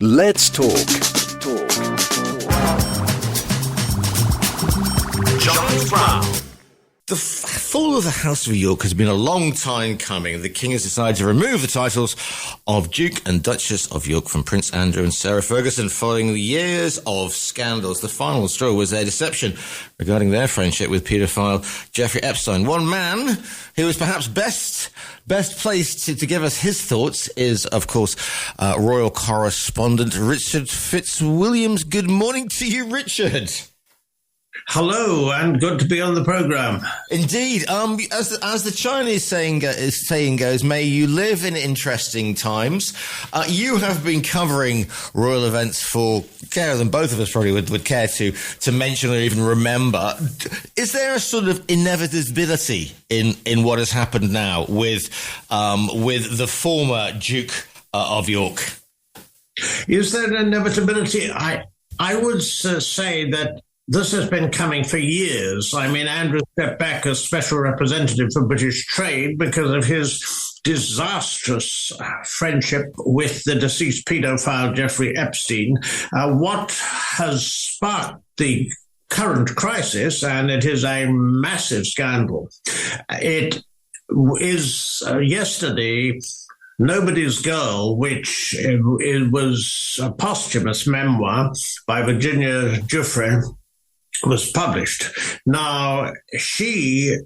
Let's talk. John Brown. The fall of the House of York has been a long time coming. The King has decided to remove the titles of Duke and Duchess of York from Prince Andrew and Sarah Ferguson following the years of scandals. The final straw was their deception regarding their friendship with paedophile Jeffrey Epstein. One man who is perhaps best placed to give us his thoughts is, of course, royal correspondent Richard Fitzwilliams. Good morning to you, Richard. Hello, and good to be on the programme. Indeed. As the Chinese saying goes, may you live in interesting times. You have been covering royal events for care than both of us probably would care to mention or even remember. Is there a sort of inevitability in what has happened now with the former Duke of York? Is there an inevitability? I would say that this has been coming for years. I mean, Andrew stepped back as special representative for British trade because of his disastrous friendship with the deceased paedophile Jeffrey Epstein. What has sparked the current crisis, and it is a massive scandal. It is yesterday Nobody's Girl, which it was a posthumous memoir by Virginia Giuffre, was published. Now, she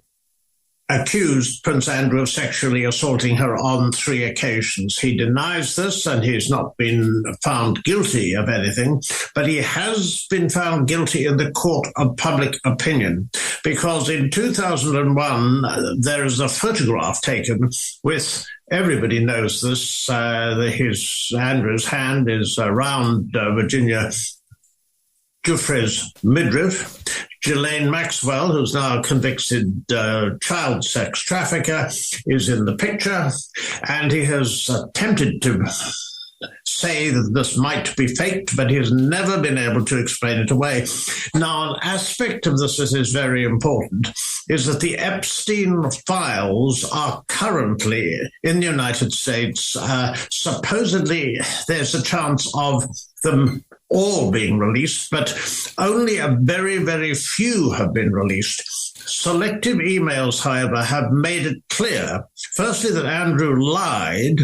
accused Prince Andrew of sexually assaulting her on 3 occasions. He denies this, and he's not been found guilty of anything, but he has been found guilty in the court of public opinion, because in 2001, there is a photograph taken with, everybody knows this, Andrew's hand is around Virginia Giuffre's midriff. Ghislaine Maxwell, who's now a convicted child sex trafficker, is in the picture, and he has attempted to say that this might be faked, but he has never been able to explain it away. Now, an aspect of this that is very important is that the Epstein files are currently in the United States. Supposedly, there's a chance of them all being released, but only a very, very few have been released. Selective emails, however, have made it clear, firstly, that Andrew lied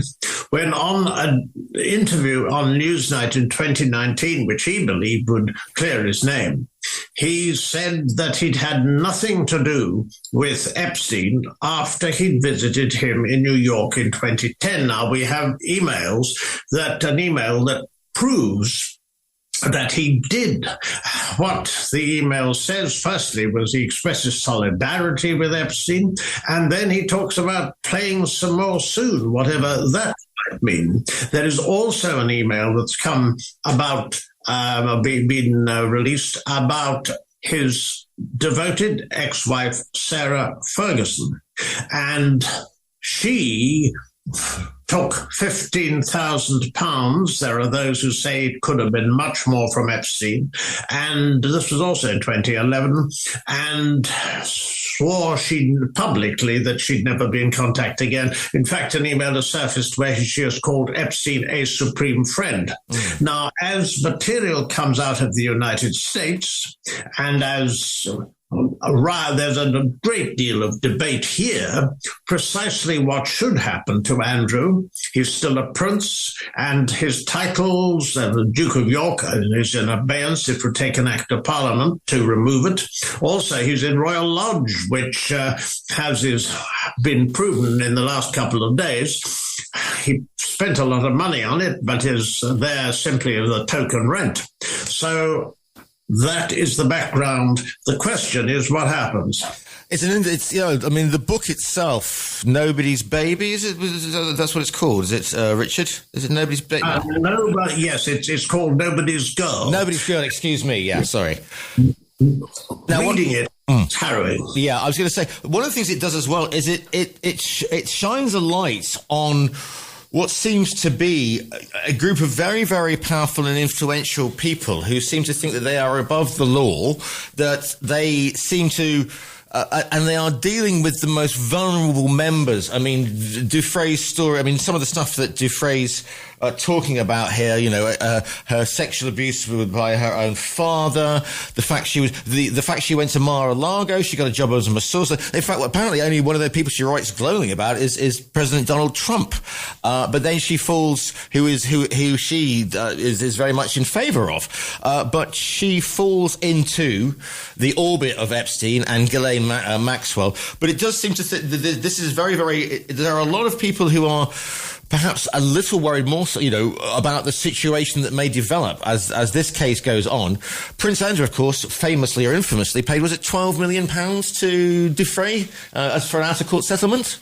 when on an interview on Newsnight in 2019, which he believed would clear his name. He said that he'd had nothing to do with Epstein after he'd visited him in New York in 2010. Now, we have an email that proves that he did. What the email says, firstly, was he expresses solidarity with Epstein, and then he talks about playing some more soon, whatever that might mean. There is also an email that's come about, been released about his devoted ex-wife, Sarah Ferguson, and she took £15,000. There are those who say it could have been much more from Epstein. And this was also in 2011, and swore publicly that she'd never be in contact again. In fact, an email has surfaced where she has called Epstein a supreme friend. Now, as material comes out of the United States, and as there's a great deal of debate here, precisely what should happen to Andrew. He's still a prince, and his titles, the Duke of York is in abeyance. It would take an act of parliament to remove it. Also, he's in Royal Lodge, which has been proven in the last couple of days. He spent a lot of money on it, but is there simply as a token rent. So that is the background. The question is, what happens? The book itself, Nobody's Baby, is it? That's what it's called, is it, Richard? Is it Nobody's Baby? No, but yes, it's called Nobody's Girl. Nobody's Girl, excuse me, yeah, sorry. Now, it's harrowing. Yeah, I was going to say, one of the things it does as well is it shines a light on what seems to be a group of very, very powerful and influential people who seem to think that they are above the law, that they seem to and they are dealing with the most vulnerable members. I mean, Dufresne's story, some of the stuff that Dufresne talking about here, her sexual abuse by her own father, the fact she went to Mar-a-Lago, she got a job as a masseuse. In fact, apparently only one of the people she writes glowing about is President Donald Trump. But then she falls, who she is very much in favour of. But she falls into the orbit of Epstein and Ghislaine Maxwell. But it does seem to this is very, very. There are a lot of people who are perhaps a little worried more so, about the situation that may develop as this case goes on. Prince Andrew, of course, famously or infamously paid, was it £12 million to defray as for an out-of-court settlement?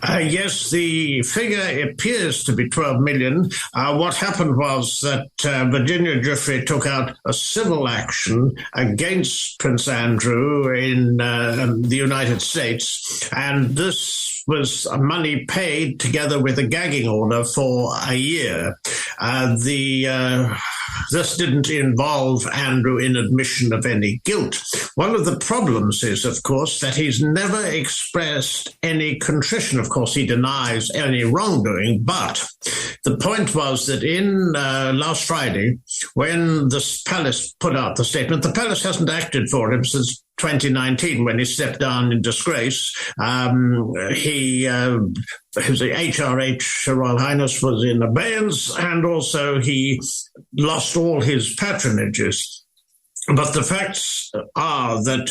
Yes, the figure appears to be 12 million. What happened was that Virginia Giuffre took out a civil action against Prince Andrew in the United States, and this was money paid together with a gagging order for a year. This didn't involve Andrew in admission of any guilt. One of the problems is, of course, that he's never expressed any contrition. Of course, he denies any wrongdoing, but the point was that in last Friday, when the palace put out the statement, the palace hasn't acted for him since 2019, when he stepped down in disgrace. His HRH, Royal Highness, was in abeyance, and also he lost all his patronages. But the facts are that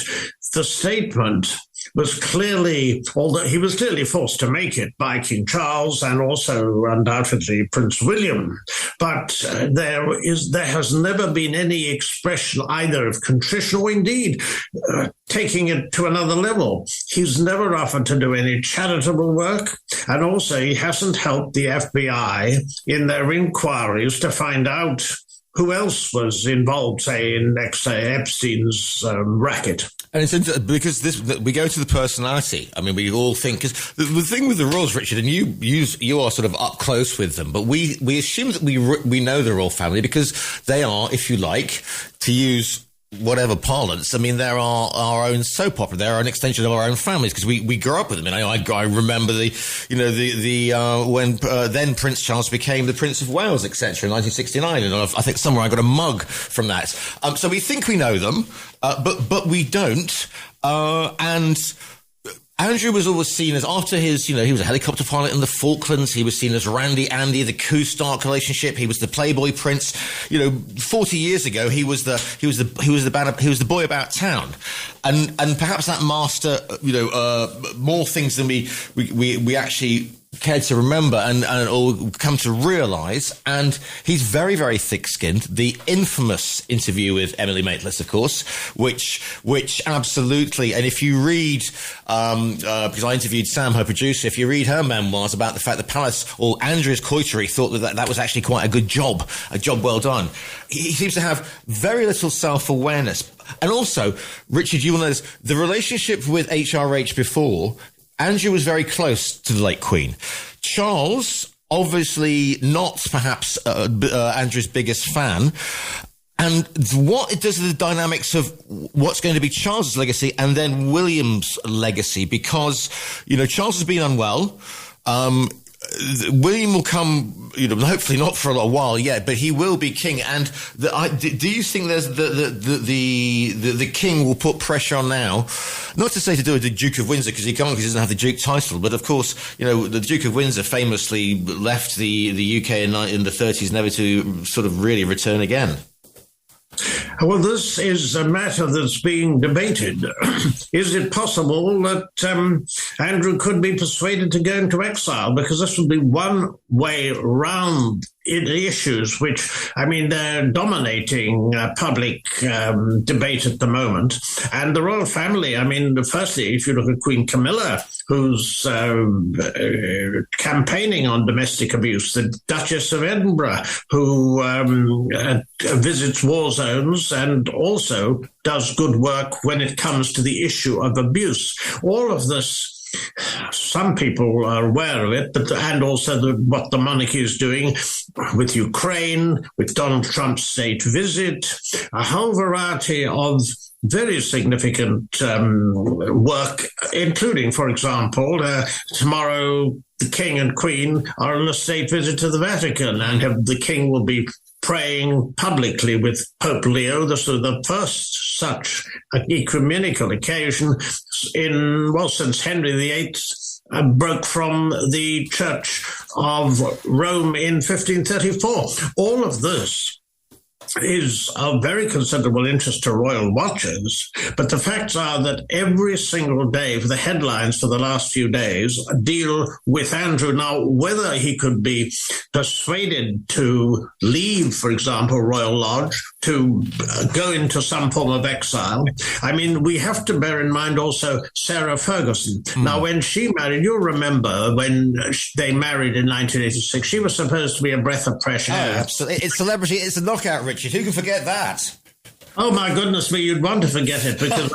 the statement was clearly, although he was clearly forced to make it by King Charles and also undoubtedly Prince William, but there has never been any expression either of contrition or indeed taking it to another level. He's never offered to do any charitable work, and also he hasn't helped the FBI in their inquiries to find out who else was involved, say, in Epstein's racket. And it's interesting because we go to the personality. I mean, we all think, because the thing with the royals, Richard, and you are sort of up close with them, but we assume that we know the royal family because they are, if you like, to use whatever parlance, I mean, they're our own soap opera. They're an extension of our own families because we grew up with them. And I remember when then Prince Charles became the Prince of Wales, etc. in 1969. And I think somewhere I got a mug from that. So we think we know them, but we don't. And Andrew was always seen as, after his, he was a helicopter pilot in the Falklands. He was seen as Randy Andy, the Coustark relationship. He was the Playboy Prince. 40 years ago, he was the boy about town, and perhaps that master, more things than we actually cared to remember and or come to realise. And he's very, very thick-skinned. The infamous interview with Emily Maitlis, of course, which absolutely, and if you read, because I interviewed Sam, her producer, if you read her memoirs about the fact the palace, or Andrew's coiterie, thought that was actually quite a good job, a job well done. He seems to have very little self-awareness. And also, Richard, you will notice the relationship with HRH before, Andrew was very close to the late Queen. Charles, obviously not perhaps Andrew's biggest fan. And what it does to the dynamics of what's going to be Charles's legacy and then William's legacy, because, Charles has been unwell. William will come, hopefully not for a little while yet, but he will be king. And do you think there's the king will put pressure on now, not to say to do with the Duke of Windsor, because he can't, because he doesn't have the Duke title, but of course, the Duke of Windsor famously left the UK in the 30s, never to sort of really return again. Well, this is a matter that's being debated. Is it possible that Andrew could be persuaded to go into exile? Because this would be one way round issues which, they're dominating public debate at the moment. And the royal family, firstly, if you look at Queen Camilla, who's campaigning on domestic abuse, the Duchess of Edinburgh, who visits war zones and also does good work when it comes to the issue of abuse. All of this, some people are aware of it, and also what the monarchy is doing with Ukraine, with Donald Trump's state visit, a whole variety of very significant work, including, for example, tomorrow the King and Queen are on a state visit to the Vatican, and the King will be praying publicly with Pope Leo. This was the first such ecumenical occasion since Henry VIII broke from the Church of Rome in 1534. All of this is of very considerable interest to royal watchers, but the facts are that every single day, for the headlines for the last few days, deal with Andrew. Now, whether he could be persuaded to leave, for example, Royal Lodge, to go into some form of exile. I mean, we have to bear in mind also Sarah Ferguson. Now, when she married, you'll remember when they married in 1986, she was supposed to be a breath of fresh air. Oh, absolutely. It's celebrity. It's a knockout, Richard. Who can forget that? Oh, my goodness me, you'd want to forget it because,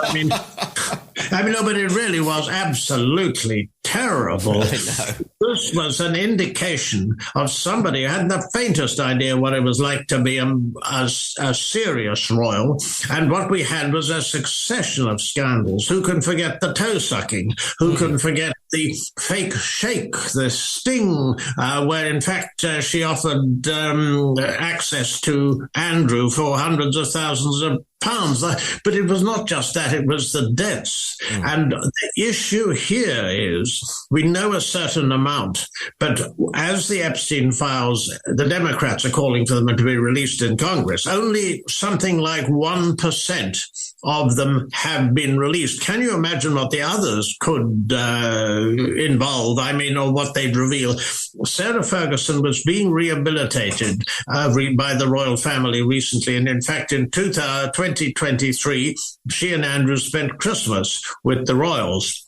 no, but it really was absolutely terrible. This was an indication of somebody who hadn't the faintest idea what it was like to be a serious royal. And what we had was a succession of scandals. Who can forget the toe-sucking? Who can forget the fake shake, the sting, where in fact she offered access to Andrew for hundreds of thousands of pounds. But it was not just that, it was the debts. And the issue here is we know a certain amount, but as the Epstein files, the Democrats are calling for them to be released in Congress, only something like 1% of them have been released. Can you imagine what the others could involve? Or what they'd reveal. Sarah Ferguson was being rehabilitated by the royal family recently, and in fact in 2023, she and Andrew spent Christmas with the royals.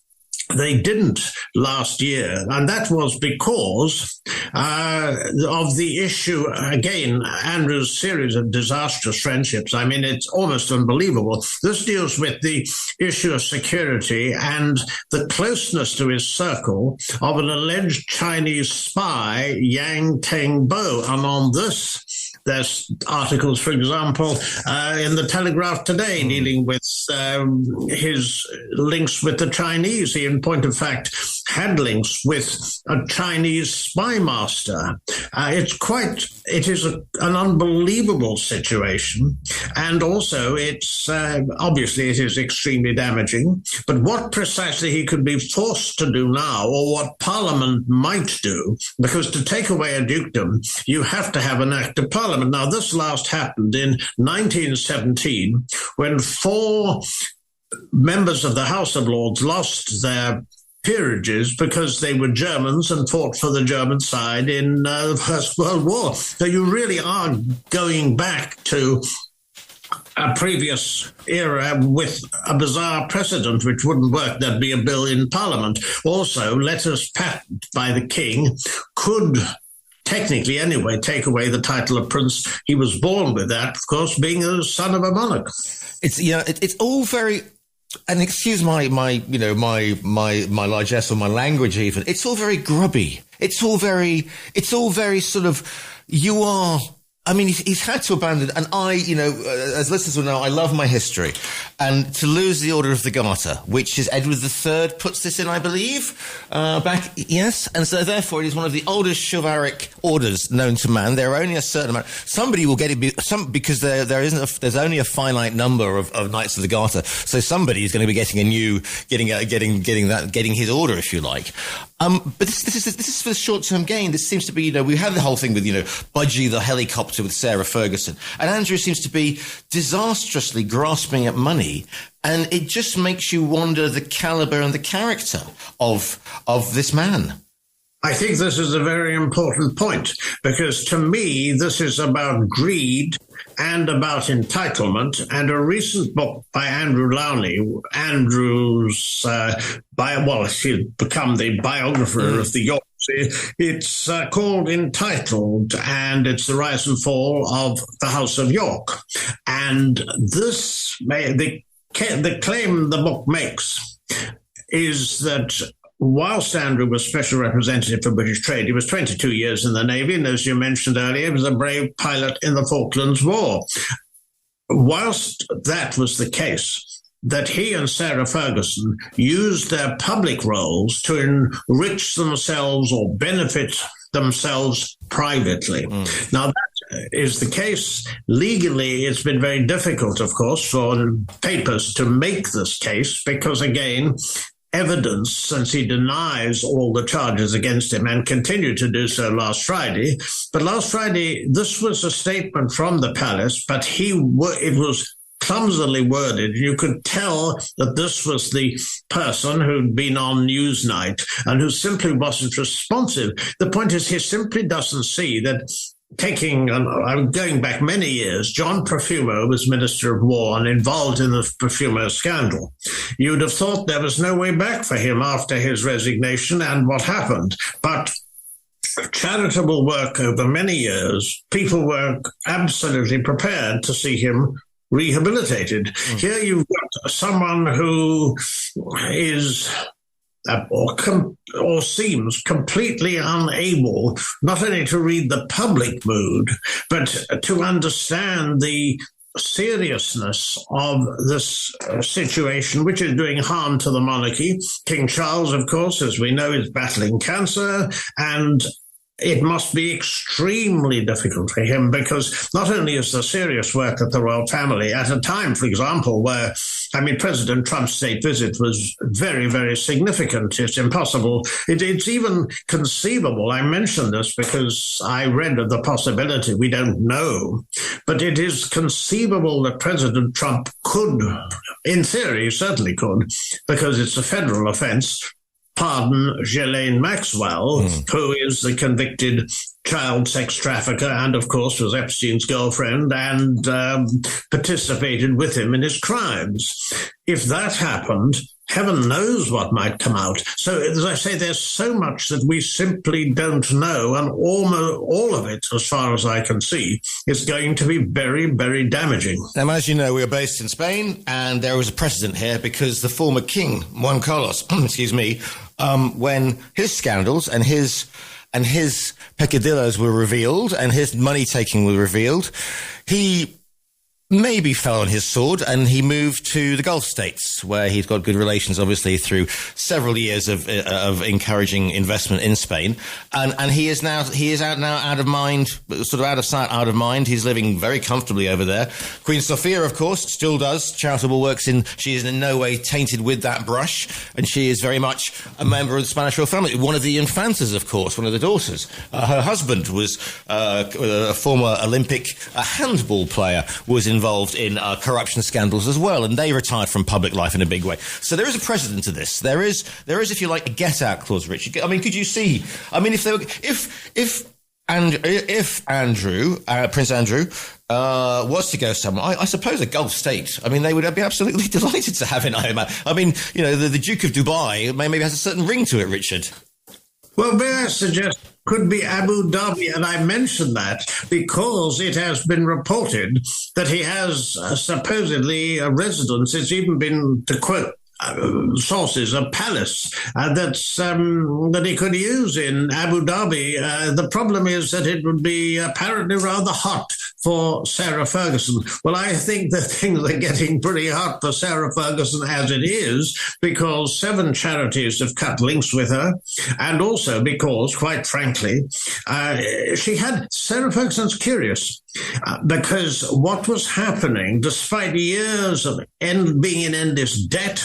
They didn't last year, and that was because of the issue, again, Andrew's series of disastrous friendships. It's almost unbelievable. This deals with the issue of security and the closeness to his circle of an alleged Chinese spy, Yang Tengbo. And on this, there's articles, for example, in the Telegraph today dealing with his links with the Chinese. He, in point of fact, had links with a Chinese spy master. It is an unbelievable situation. And also, it's obviously it is extremely damaging. But what precisely he could be forced to do now, or what Parliament might do, because to take away a dukedom, you have to have an act of Parliament. Now, this last happened in 1917 when 4 members of the House of Lords lost their peerages because they were Germans and fought for the German side in the First World War. So you really are going back to a previous era with a bizarre precedent which wouldn't work. There'd be a bill in Parliament. Also, letters patent by the King could technically anyway take away the title of prince. He was born with that, of course, being a son of a monarch. It's all very, and excuse my largesse or my language even, it's all very grubby. It's all very sort of, you are, he's had to abandon, and as listeners will know, I love my history. And to lose the Order of the Garter, which is Edward III puts this in, I believe, back, yes. And so therefore it is one of the oldest chivalric orders known to man. There are only a certain amount. Somebody will get it, because there's only a finite number of Knights of the Garter. So somebody is going to be getting getting his order, if you like. But this is for the short-term gain. This seems to be, we had the whole thing with, Budgie the helicopter with Sarah Ferguson. And Andrew seems to be disastrously grasping at money. And it just makes you wonder the caliber and the character of this man. I think this is a very important point, because to me, this is about greed and about entitlement. And a recent book by Andrew Lowney, he's become the biographer of the Yorks. It's called Entitled, and it's the rise and fall of the House of York. And the claim the book makes is that whilst Andrew was special representative for British trade, he was 22 years in the Navy, and as you mentioned earlier, he was a brave pilot in the Falklands War. whilst that was the case, that he and Sarah Ferguson used their public roles to enrich themselves or benefit themselves privately. Now, that is the case. Legally, it's been very difficult, of course, for papers to make this case because, again, evidence, since he denies all the charges against him and continued to do so last Friday. But last Friday, this was a statement from the palace, but it was clumsily worded. You could tell that this was the person who'd been on Newsnight and who simply wasn't responsive. The point is, he simply doesn't see that I'm going back many years, John Profumo was Minister of War and involved in the Profumo scandal. You'd have thought there was no way back for him after his resignation and what happened. But charitable work over many years, people were absolutely prepared to see him rehabilitated. Here you've got someone who is or seems completely unable not only to read the public mood, but to understand the seriousness of this situation, which is doing harm to the monarchy. King Charles, of course, as we know, is battling cancer, and it must be extremely difficult for him because not only is there serious work at the royal family at a time, for example, where, President Trump's state visit was very, very significant. It's impossible. It's even conceivable. I mention this because I read of the possibility. We don't know. But it is conceivable that President Trump could, in theory, certainly could, because it's a federal offense, pardon Ghislaine Maxwell, who is the convicted child sex trafficker and, of course, was Epstein's girlfriend and participated with him in his crimes. If that happened, heaven knows what might come out. So, as I say, there's so much that we simply don't know, and almost all of it, as far as I can see, is going to be very, very damaging. Now, as you know, we are based in Spain, and there was a precedent here because the former king, Juan Carlos, when his scandals and his peccadillos were revealed and his money-taking were revealed, he maybe fell on his sword and he moved to the Gulf states, where he's got good relations, obviously, through several years of encouraging investment in Spain. And he is out of mind, sort of out of sight, out of mind. He's living very comfortably over there. Queen Sofia, of course, still does charitable works. She is in no way tainted with that brush, and she is very much a member of the Spanish royal family. One of the infantas, of course, one of the daughters. Her husband was a former Olympic handball player, was involved in corruption scandals as well, and they retired from public life in a big way. So there is a precedent to this. There is, if you like, a get-out clause, Richard. Could you see? If Andrew, Prince Andrew, was to go somewhere, I suppose a Gulf state. They would be absolutely delighted to have him. The Duke of Dubai maybe has a certain ring to it, Richard. Well, may I suggest could be Abu Dhabi, and I mention that because it has been reported that he has supposedly a residence. It's even been, to quote sources, a palace that he could use in Abu Dhabi. The problem is that it would be apparently rather hot for Sarah Ferguson. Well, I think that things are getting pretty hot for Sarah Ferguson as it is, because 7 charities have cut links with her, and also because, quite frankly, Sarah Ferguson's curious. Because what was happening, despite years of being in endless debt,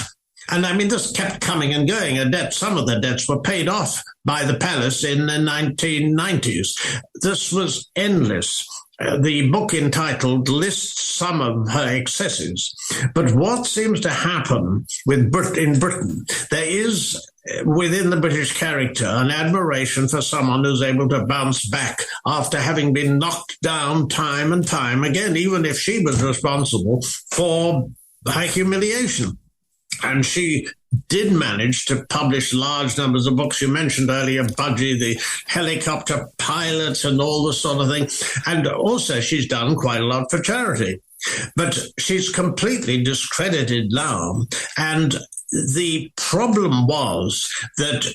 and this kept coming and going. Some of the debts were paid off by the palace in the 1990s. This was endless. The book entitled lists some of her excesses. But what seems to happen in Britain, there is within the British character an admiration for someone who's able to bounce back after having been knocked down time and time again, even if she was responsible for her humiliation. And she did manage to publish large numbers of books. You mentioned earlier Budgie, the helicopter pilot, and all this sort of thing. And also she's done quite a lot for charity. But she's completely discredited now. And the problem was that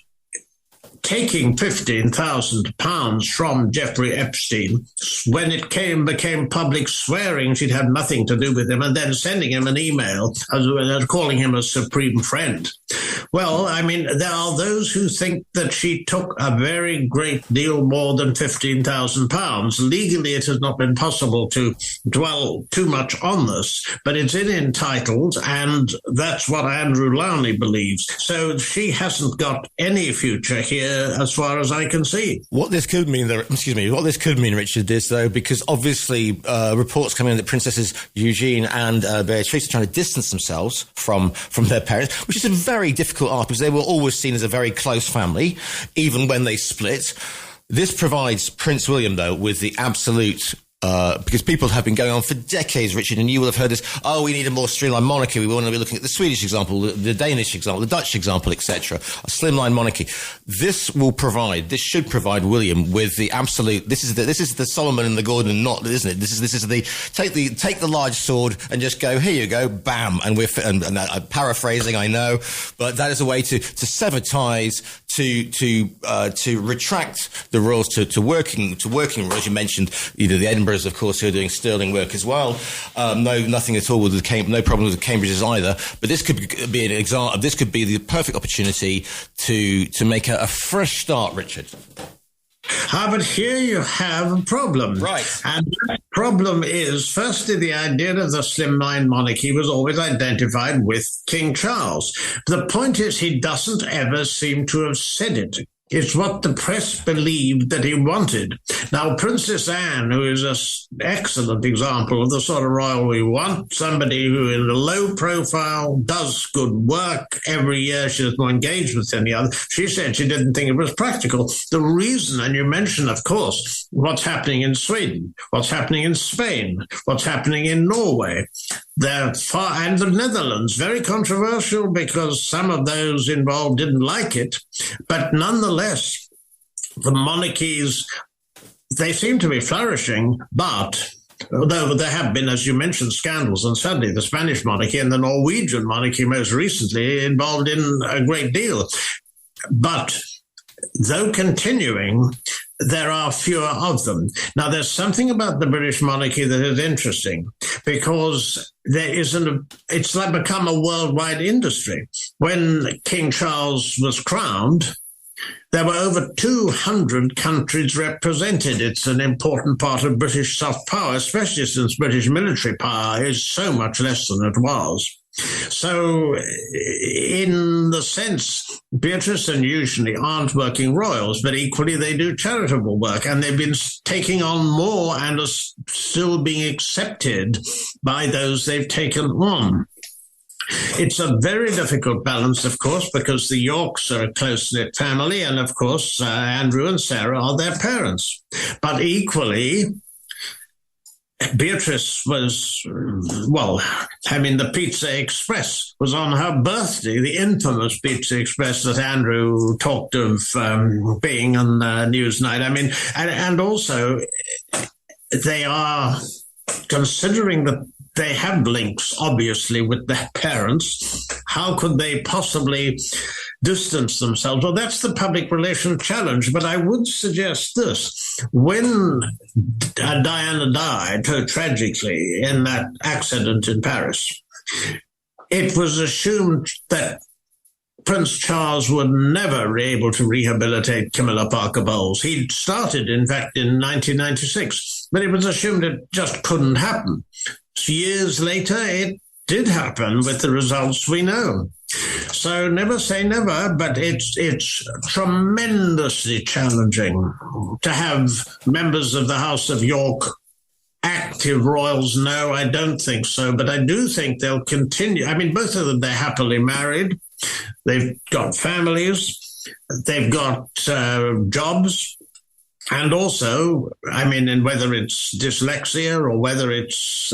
taking £15,000 from Jeffrey Epstein when it became public, swearing she'd had nothing to do with him, and then sending him an email calling him a supreme friend. Well, I mean, there are those who think that she took a very great deal more than £15,000. Legally, it has not been possible to dwell too much on this, but it's entitled, and that's what Andrew Lowney believes. So she hasn't got any future here, as far as I can see. What this could mean, Richard, is though, because obviously reports coming in that Princesses Eugene and Beatrice are trying to distance themselves from their parents, which is a very difficult art because they were always seen as a very close family, even when they split. This provides Prince William, though, with the absolute... because people have been going on for decades, Richard, and you will have heard this, we need a more streamlined monarchy. We want to be looking at the Swedish example, the Danish example, the Dutch example, etc. A slimline monarchy. This should provide William with the absolute, this is the Solomon and the Gordon knot, isn't it? This is the, take the large sword and just go, here you go, bam, and I'm paraphrasing, I know, but that is a way to sever ties, to retract the royals to working royals. You mentioned, the Edinburghs, of course, who are doing sterling work as well. Nothing at all with no problem with the Cambridges either. But this could be an example. This could be the perfect opportunity to make a fresh start, Richard. But here you have a problem. Right. And that problem is, firstly, the idea of the slimline monarchy was always identified with King Charles. The point is, he doesn't ever seem to have said it. It's what the press believed that he wanted. Now, Princess Anne, who is an excellent example of the sort of royal we want, somebody who is a low profile, does good work every year, she's more engaged with any other, she said she didn't think it was practical. The reason, and you mentioned, of course, what's happening in Sweden, what's happening in Spain, what's happening in Norway, and the Netherlands, very controversial because some of those involved didn't like it, but nonetheless, the monarchies, they seem to be flourishing, but although there have been, as you mentioned, scandals, and certainly the Spanish monarchy and the Norwegian monarchy most recently involved in a great deal. But though continuing, there are fewer of them. Now, there's something about the British monarchy that is interesting because it's like become a worldwide industry. When King Charles was crowned, there were over 200 countries represented. It's an important part of British soft power, especially since British military power is so much less than it was. So, in the sense, Beatrice and Eugenie aren't working royals, but equally they do charitable work, and they've been taking on more and are still being accepted by those they've taken on. It's a very difficult balance, of course, because the Yorks are a close-knit family, and, of course, Andrew and Sarah are their parents. But equally, Beatrice was, the Pizza Express was on her birthday, the infamous Pizza Express that Andrew talked of being on Newsnight. And also they are considering that they have links, obviously, with their parents. How could they possibly distance themselves? Well, that's the public relations challenge. But I would suggest this. When Diana died so tragically in that accident in Paris, it was assumed that Prince Charles would never be able to rehabilitate Camilla Parker Bowles. He'd started, in fact, in 1996, but it was assumed it just couldn't happen. Years later, it did happen with the results we know. So never say never, but it's tremendously challenging to have members of the House of York active royals. No, I don't think so, but I do think they'll continue. Both of them, they're happily married. They've got families. They've got jobs. And also, and whether it's dyslexia or whether it's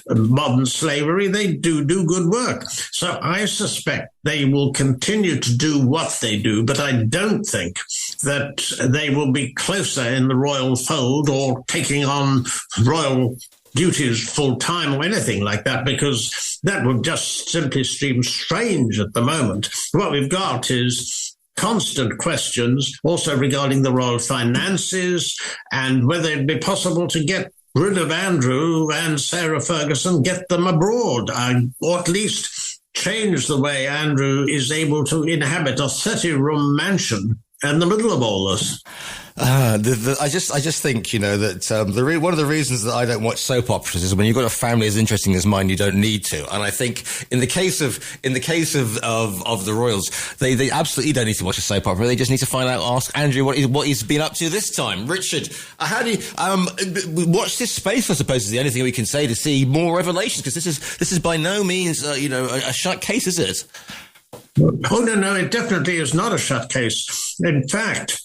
modern slavery, they do good work. So I suspect they will continue to do what they do, but I don't think that they will be closer in the royal fold or taking on royal duties full time or anything like that, because that would just simply seem strange at the moment. What we've got is constant questions also regarding the royal finances and whether it'd be possible to get rid of Andrew and Sarah Ferguson, get them abroad, or at least change the way Andrew is able to inhabit a 30-room mansion in the middle of all this. I just think, that one of the reasons that I don't watch soap operas is when you've got a family as interesting as mine, you don't need to. And I think in the case of the royals, they absolutely don't need to watch a soap opera. They just need to ask Andrew what he's been up to this time. Richard, how do you watch this space? I suppose is the only thing we can say to see more revelations, because this is by no means a shut case, is it? Oh no, it definitely is not a shut case. In fact,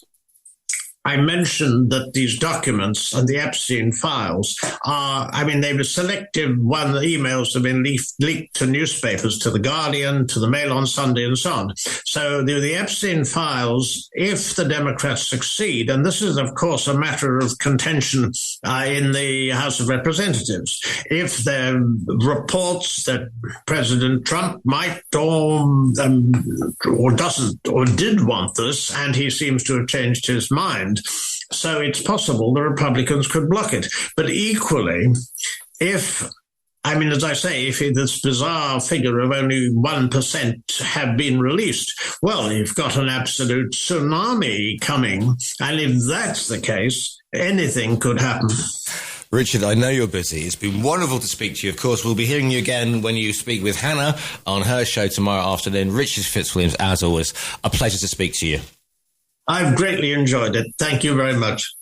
I mentioned that these documents and the Epstein files they were selective one. The emails have been leaked to newspapers, to The Guardian, to the Mail on Sunday, and so on. So the Epstein files, if the Democrats succeed, and this is, of course, a matter of contention in the House of Representatives, if there are reports that President Trump might or doesn't or did want this, and he seems to have changed his mind. So it's possible the Republicans could block it. But equally, if this bizarre figure of only 1% have been released, well, you've got an absolute tsunami coming. And if that's the case, anything could happen. Richard, I know you're busy. It's been wonderful to speak to you. Of course, we'll be hearing you again when you speak with Hannah on her show tomorrow afternoon. Richard Fitzwilliams, as always, a pleasure to speak to you. I've greatly enjoyed it. Thank you very much.